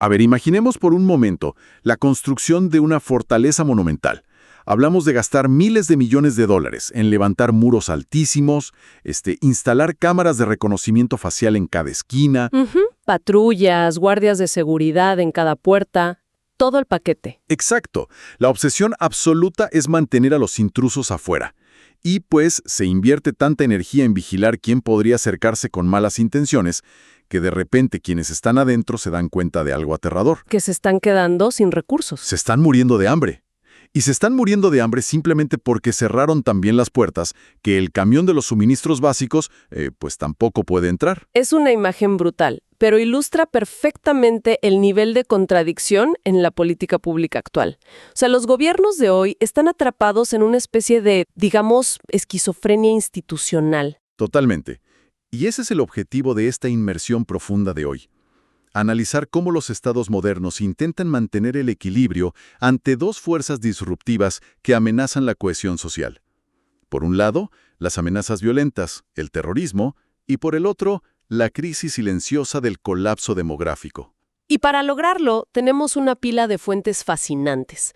A ver, imaginemos por un momento la construcción de una fortaleza monumental. Hablamos de gastar miles de millones de dólares en levantar muros altísimos, instalar cámaras de reconocimiento facial en cada esquina. Ujú. Patrullas, guardias de seguridad en cada puerta, todo el paquete. Exacto. La obsesión absoluta es mantener a los intrusos afuera. Y pues se invierte tanta energía en vigilar quién podría acercarse con malas intenciones, que de repente quienes están adentro se dan cuenta de algo aterrador. Que se están quedando sin recursos. Se están muriendo de hambre. Y se están muriendo de hambre simplemente porque cerraron también las puertas, que el camión de los suministros básicos, pues tampoco puede entrar. Es una imagen brutal, pero ilustra perfectamente el nivel de contradicción en la política pública actual. O sea, los gobiernos de hoy están atrapados en una especie de, digamos, esquizofrenia institucional. Totalmente. Y ese es el objetivo de esta inmersión profunda de hoy. Analizar cómo los estados modernos intentan mantener el equilibrio ante dos fuerzas disruptivas que amenazan la cohesión social. Por un lado, las amenazas violentas, el terrorismo, y por el otro, la crisis silenciosa del colapso demográfico. Y para lograrlo, tenemos una pila de fuentes fascinantes,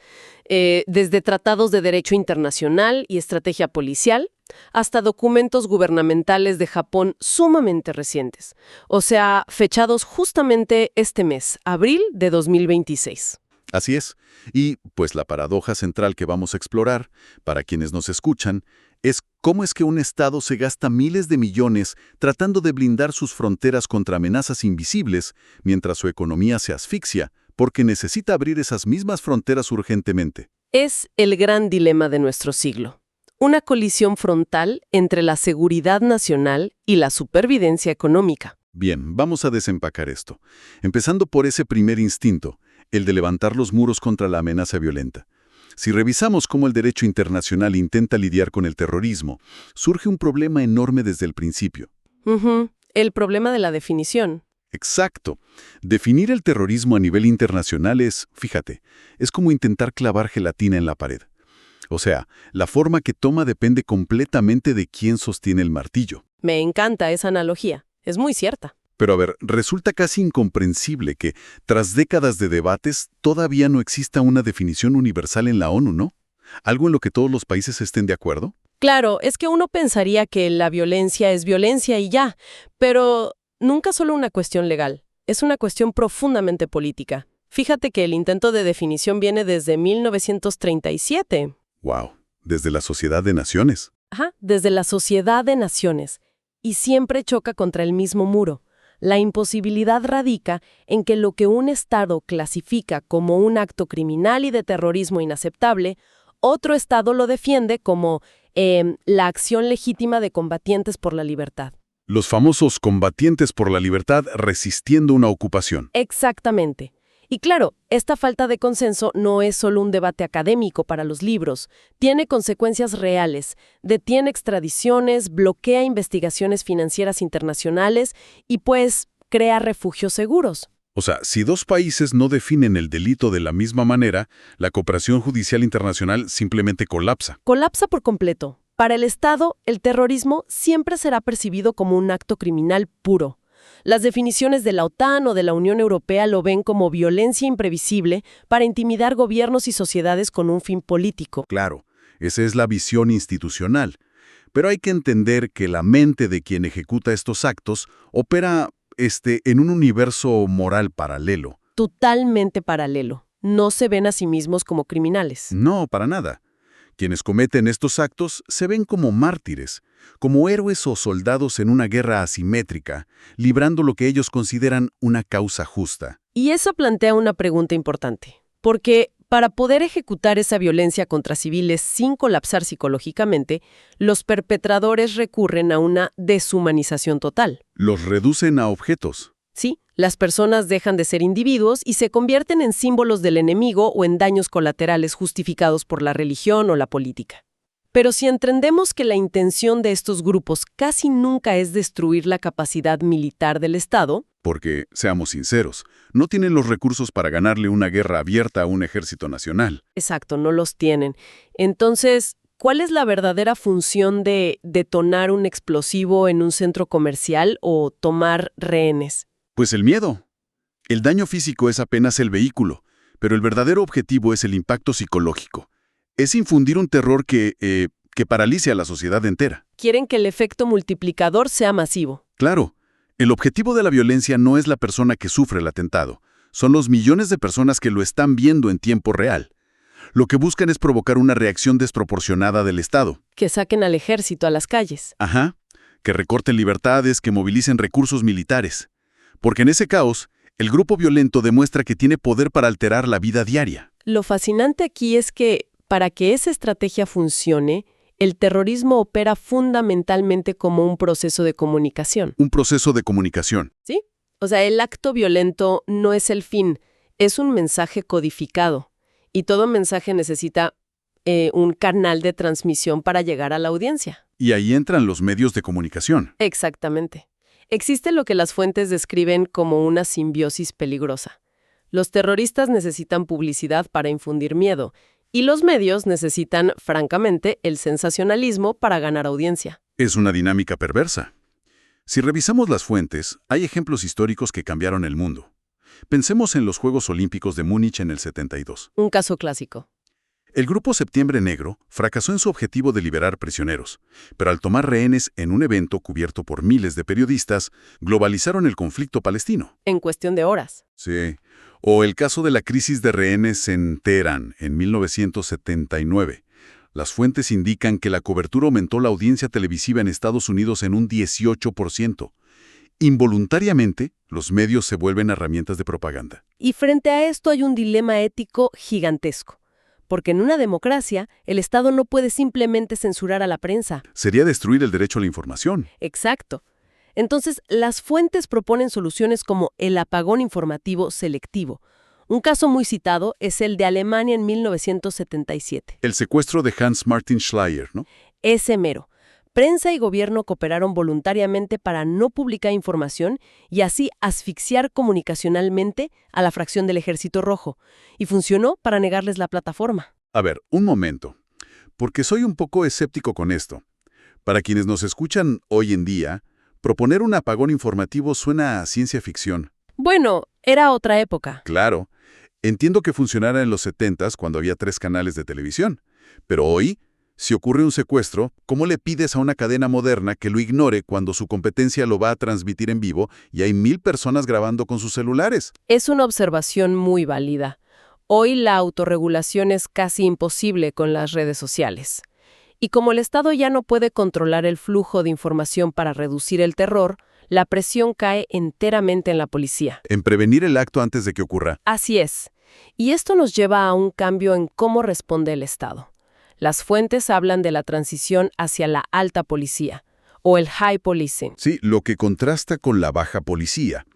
desde tratados de derecho internacional y estrategia policial, hasta documentos gubernamentales de Japón sumamente recientes, o sea, fechados justamente este mes, abril de 2026. Así es. Y, pues, la paradoja central que vamos a explorar, para quienes nos escuchan, es cómo es que un Estado se gasta miles de millones tratando de blindar sus fronteras contra amenazas invisibles, mientras su economía se asfixia, porque necesita abrir esas mismas fronteras urgentemente. Es el gran dilema de nuestro siglo. Una colisión frontal entre la seguridad nacional y la supervivencia económica. Bien, vamos a desempacar esto, empezando por ese primer instinto, el de levantar los muros contra la amenaza violenta. Si revisamos cómo el derecho internacional intenta lidiar con el terrorismo, surge un problema enorme desde el principio. El problema de la definición. Exacto. Definir el terrorismo a nivel internacional es, fíjate, es como intentar clavar gelatina en la pared. O sea, la forma que toma depende completamente de quién sostiene el martillo. Me encanta esa analogía. Es muy cierta. Pero a ver, resulta casi incomprensible que, tras décadas de debates, todavía no exista una definición universal en la ONU, ¿no? ¿Algo en lo que todos los países estén de acuerdo? Claro, es que uno pensaría que la violencia es violencia y ya, pero nunca solo una cuestión legal. Es una cuestión profundamente política. Fíjate que el intento de definición viene desde 1937. ¡Wow! Desde la Sociedad de Naciones. Ajá, desde la Sociedad de Naciones. Y siempre choca contra el mismo muro. La imposibilidad radica en que lo que un Estado clasifica como un acto criminal y de terrorismo inaceptable, otro Estado lo defiende como la acción legítima de combatientes por la libertad. Los famosos combatientes por la libertad resistiendo una ocupación. Exactamente. Y claro, esta falta de consenso no es solo un debate académico para los libros, tiene consecuencias reales, detiene extradiciones, bloquea investigaciones financieras internacionales y pues crea refugios seguros. O sea, si dos países no definen el delito de la misma manera, la cooperación judicial internacional simplemente colapsa. Colapsa por completo. Para el Estado, el terrorismo siempre será percibido como un acto criminal puro. Las definiciones de la OTAN o de la Unión Europea lo ven como violencia imprevisible para intimidar gobiernos y sociedades con un fin político. Claro, esa es la visión institucional. Pero hay que entender que la mente de quien ejecuta estos actos opera en un universo moral paralelo. Totalmente paralelo. No se ven a sí mismos como criminales. No, para nada. Quienes cometen estos actos se ven como mártires, como héroes o soldados en una guerra asimétrica, librando lo que ellos consideran una causa justa. Y eso plantea una pregunta importante, porque para poder ejecutar esa violencia contra civiles sin colapsar psicológicamente, los perpetradores recurren a una deshumanización total. Los reducen a objetos. Sí, las personas dejan de ser individuos y se convierten en símbolos del enemigo o en daños colaterales justificados por la religión o la política. Pero si entendemos que la intención de estos grupos casi nunca es destruir la capacidad militar del Estado, porque, seamos sinceros, no tienen los recursos para ganarle una guerra abierta a un ejército nacional. exacto, no los tienen. Entonces, ¿cuál es la verdadera función de detonar un explosivo en un centro comercial o tomar rehenes? Pues el miedo. El daño físico es apenas el vehículo, pero el verdadero objetivo es el impacto psicológico. Es infundir un terror que paralice a la sociedad entera. Quieren que el efecto multiplicador sea masivo. Claro, el objetivo de la violencia no es la persona que sufre el atentado, son los millones de personas que lo están viendo en tiempo real. Lo que buscan es provocar una reacción desproporcionada del Estado. Que saquen al ejército a las calles. Ajá, que recorten libertades, que movilicen recursos militares. Porque en ese caos, el grupo violento demuestra que tiene poder para alterar la vida diaria. Lo fascinante aquí es que, para que esa estrategia funcione, el terrorismo opera fundamentalmente como un proceso de comunicación. Un proceso de comunicación. ¿Sí? O sea, el acto violento no es el fin, es un mensaje codificado. Y todo mensaje necesita un canal de transmisión para llegar a la audiencia. Y ahí entran los medios de comunicación. Exactamente. Existe lo que las fuentes describen como una simbiosis peligrosa. Los terroristas necesitan publicidad para infundir miedo, y los medios necesitan, francamente, el sensacionalismo para ganar audiencia. Es una dinámica perversa. Si revisamos las fuentes, hay ejemplos históricos que cambiaron el mundo. Pensemos en los Juegos Olímpicos de Múnich en el 72. Un caso clásico. El grupo Septiembre Negro fracasó en su objetivo de liberar prisioneros, pero al tomar rehenes en un evento cubierto por miles de periodistas, globalizaron el conflicto palestino. En cuestión de horas. Sí. O el caso de la crisis de rehenes en Teherán, en 1979. Las fuentes indican que la cobertura aumentó la audiencia televisiva en Estados Unidos en un 18%. Involuntariamente, los medios se vuelven herramientas de propaganda. Y frente a esto hay un dilema ético gigantesco. Porque en una democracia, el Estado no puede simplemente censurar a la prensa. Sería destruir el derecho a la información. Exacto. Entonces, las fuentes proponen soluciones como el apagón informativo selectivo. Un caso muy citado es el de Alemania en 1977. El secuestro de Hans Martin Schleyer, ¿no? Ese mero. Prensa y gobierno cooperaron voluntariamente para no publicar información y así asfixiar comunicacionalmente a la fracción del Ejército Rojo. Y funcionó para negarles la plataforma. A ver, un momento, porque soy un poco escéptico con esto. Para quienes nos escuchan hoy en día, proponer un apagón informativo suena a ciencia ficción. Bueno, era otra época. Claro, entiendo que funcionara en los 70s cuando había 3 canales de televisión, pero hoy, si ocurre un secuestro, ¿cómo le pides a una cadena moderna que lo ignore cuando su competencia lo va a transmitir en vivo y hay 1000 personas grabando con sus celulares? Es una observación muy válida. Hoy la autorregulación es casi imposible con las redes sociales. Y como el Estado ya no puede controlar el flujo de información para reducir el terror, la presión cae enteramente en la policía. En prevenir el acto antes de que ocurra. Así es. Y esto nos lleva a un cambio en cómo responde el Estado. Las fuentes hablan de la transición hacia la alta policía, o el high policing. Sí, lo que contrasta con la baja policía.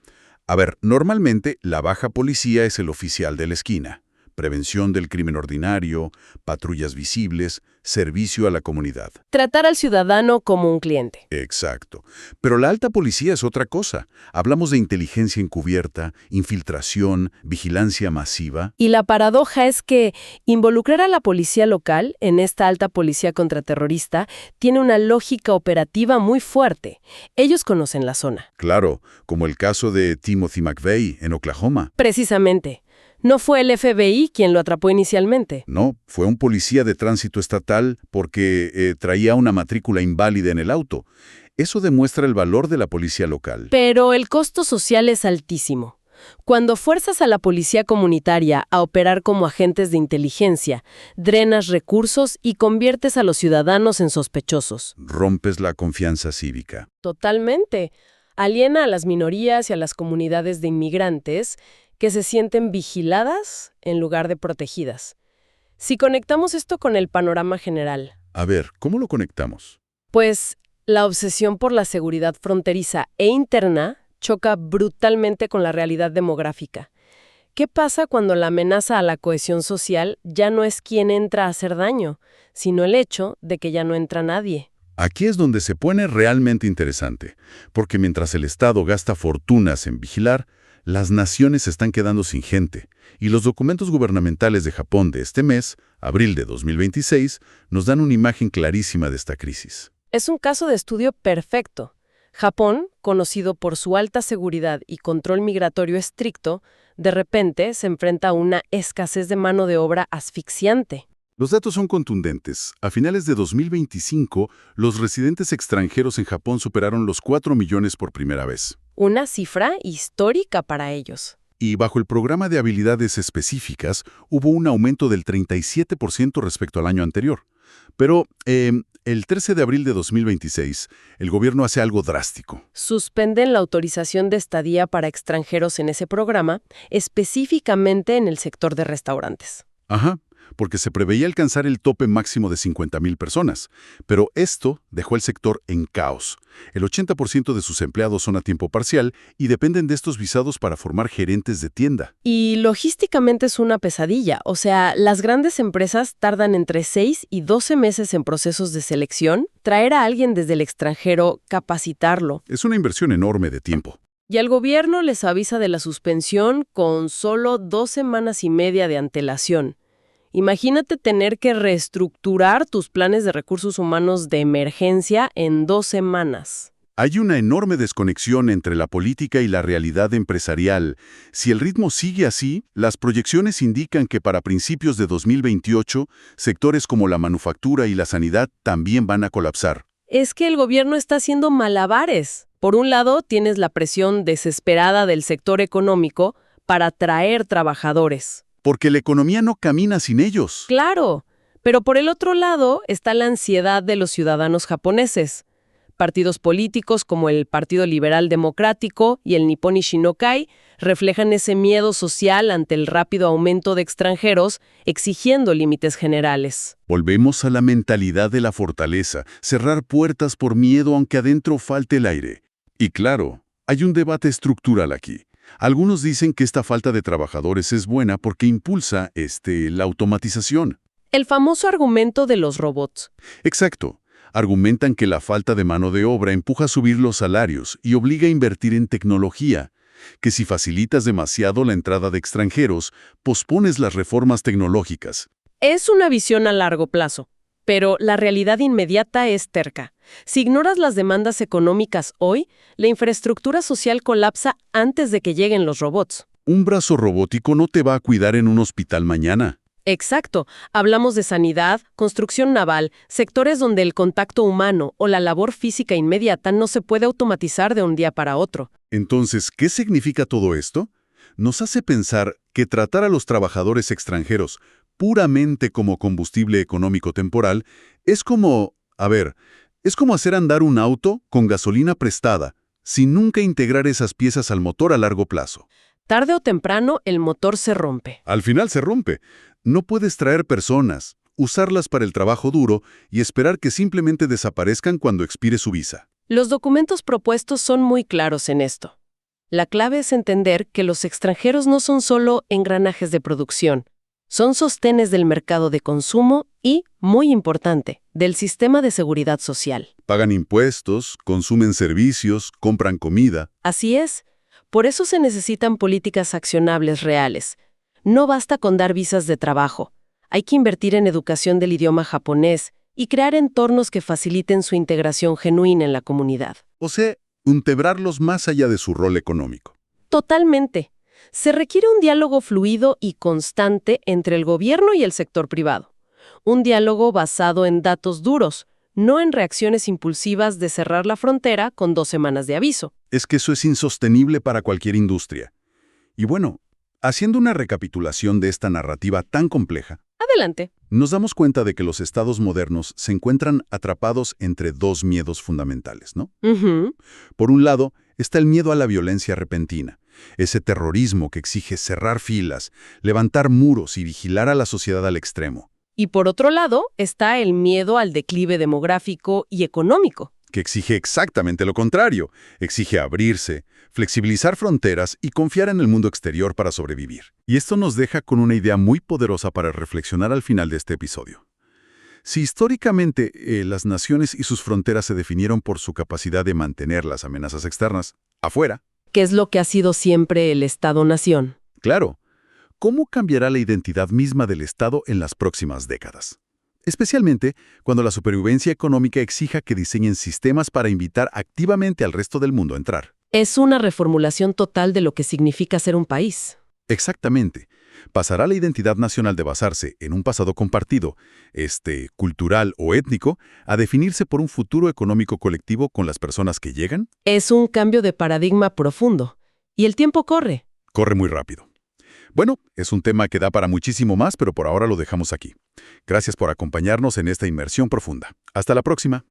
A ver, normalmente la baja policía es el oficial de la esquina. Prevención del crimen ordinario, patrullas visibles, servicio a la comunidad. Tratar al ciudadano como un cliente. Exacto. Pero la alta policía es otra cosa. Hablamos de inteligencia encubierta, infiltración, vigilancia masiva. Y la paradoja es que involucrar a la policía local en esta alta policía contraterrorista tiene una lógica operativa muy fuerte. Ellos conocen la zona. Claro, como el caso de Timothy McVeigh en Oklahoma. Precisamente. No fue el FBI quien lo atrapó inicialmente. No, fue un policía de tránsito estatal porque traía una matrícula inválida en el auto. Eso demuestra el valor de la policía local. Pero el costo social es altísimo. Cuando fuerzas a la policía comunitaria a operar como agentes de inteligencia, drenas recursos y conviertes a los ciudadanos en sospechosos. Rompes la confianza cívica. Totalmente. Aliena a las minorías y a las comunidades de inmigrantes que se sienten vigiladas en lugar de protegidas. Si conectamos esto con el panorama general, A ver, ¿cómo lo conectamos? pues la obsesión por la seguridad fronteriza e interna choca brutalmente con la realidad demográfica. ¿Qué pasa cuando la amenaza a la cohesión social ya no es quien entra a hacer daño, sino el hecho de que ya no entra nadie? Aquí es donde se pone realmente interesante, porque mientras el Estado gasta fortunas en vigilar, las naciones se están quedando sin gente, y los documentos gubernamentales de Japón de este mes, abril de 2026, nos dan una imagen clarísima de esta crisis. Es un caso de estudio perfecto. Japón, conocido por su alta seguridad y control migratorio estricto, de repente se enfrenta a una escasez de mano de obra asfixiante. Los datos son contundentes. A finales de 2025, los residentes extranjeros en Japón superaron los 4 millones por primera vez. Una cifra histórica para ellos. Y bajo el programa de habilidades específicas, hubo un aumento del 37% respecto al año anterior. Pero el 13 de abril de 2026, el gobierno hace algo drástico. Suspenden la autorización de estadía para extranjeros en ese programa, específicamente en el sector de restaurantes. Ajá, porque se preveía alcanzar el tope máximo de 50,000 personas. Pero esto dejó el sector en caos. El 80% de sus empleados son a tiempo parcial y dependen de estos visados para formar gerentes de tienda. Y logísticamente es una pesadilla. O sea, las grandes empresas tardan entre 6 y 12 meses en procesos de selección, traer a alguien desde el extranjero, capacitarlo. Es una inversión enorme de tiempo. Y al gobierno les avisa de la suspensión con solo 2 semanas y media de antelación. Imagínate tener que reestructurar tus planes de recursos humanos de emergencia en 2 semanas. Hay una enorme desconexión entre la política y la realidad empresarial. Si el ritmo sigue así, las proyecciones indican que para principios de 2028, sectores como la manufactura y la sanidad también van a colapsar. Es que el gobierno está haciendo malabares. Por un lado, tienes la presión desesperada del sector económico para atraer trabajadores. Porque la economía no camina sin ellos. Claro, pero por el otro lado está la ansiedad de los ciudadanos japoneses. Partidos políticos como el Partido Liberal Democrático y el Nippon Ishinnokai reflejan ese miedo social ante el rápido aumento de extranjeros, exigiendo límites generales. Volvemos a la mentalidad de la fortaleza, cerrar puertas por miedo aunque adentro falte el aire. Y claro, hay un debate estructural aquí. Algunos dicen que esta falta de trabajadores es buena porque impulsa la automatización. El famoso argumento de los robots. Exacto. Argumentan que la falta de mano de obra empuja a subir los salarios y obliga a invertir en tecnología, que si facilitas demasiado la entrada de extranjeros, pospones las reformas tecnológicas. Es una visión a largo plazo, pero la realidad inmediata es terca. Si ignoras las demandas económicas hoy, la infraestructura social colapsa antes de que lleguen los robots. Un brazo robótico no te va a cuidar en un hospital mañana. Exacto. Hablamos de sanidad, construcción naval, sectores donde el contacto humano o la labor física inmediata no se puede automatizar de un día para otro. Entonces, ¿qué significa todo esto? Nos hace pensar que tratar a los trabajadores extranjeros puramente como combustible económico temporal es como hacer andar un auto con gasolina prestada, sin nunca integrar esas piezas al motor a largo plazo. Tarde o temprano, el motor se rompe. Al final se rompe. No puedes traer personas, usarlas para el trabajo duro y esperar que simplemente desaparezcan cuando expire su visa. Los documentos propuestos son muy claros en esto. La clave es entender que los extranjeros no son solo engranajes de producción, son sostenes del mercado de consumo y, muy importante, del sistema de seguridad social. Pagan impuestos, consumen servicios, compran comida. Así es. Por eso se necesitan políticas accionables reales. No basta con dar visas de trabajo. Hay que invertir en educación del idioma japonés y crear entornos que faciliten su integración genuina en la comunidad. O sea, integrarlos más allá de su rol económico. Totalmente. Se requiere un diálogo fluido y constante entre el gobierno y el sector privado. Un diálogo basado en datos duros, no en reacciones impulsivas de cerrar la frontera con 2 semanas de aviso. Es que eso es insostenible para cualquier industria. Y bueno, haciendo una recapitulación de esta narrativa tan compleja, Adelante. nos damos cuenta de que los estados modernos se encuentran atrapados entre 2 miedos fundamentales, ¿no? Por un lado, está el miedo a la violencia repentina, ese terrorismo que exige cerrar filas, levantar muros y vigilar a la sociedad al extremo. Y por otro lado, está el miedo al declive demográfico y económico. Que exige exactamente lo contrario. Exige abrirse, flexibilizar fronteras y confiar en el mundo exterior para sobrevivir. Y esto nos deja con una idea muy poderosa para reflexionar al final de este episodio. Si históricamente las naciones y sus fronteras se definieron por su capacidad de mantener las amenazas externas afuera, Que es lo que ha sido siempre el Estado-nación. claro, ¿cómo cambiará la identidad misma del Estado en las próximas décadas? especialmente cuando la supervivencia económica exija que diseñen sistemas para invitar activamente al resto del mundo a entrar. Es una reformulación total de lo que significa ser un país. Exactamente. Pasará la identidad nacional de basarse en un pasado compartido, cultural o étnico, a definirse por un futuro económico colectivo con las personas que llegan. Es un cambio de paradigma profundo. Y el tiempo corre. Corre muy rápido. Bueno, es un tema que da para muchísimo más, pero por ahora lo dejamos aquí. Gracias por acompañarnos en esta inmersión profunda. Hasta la próxima.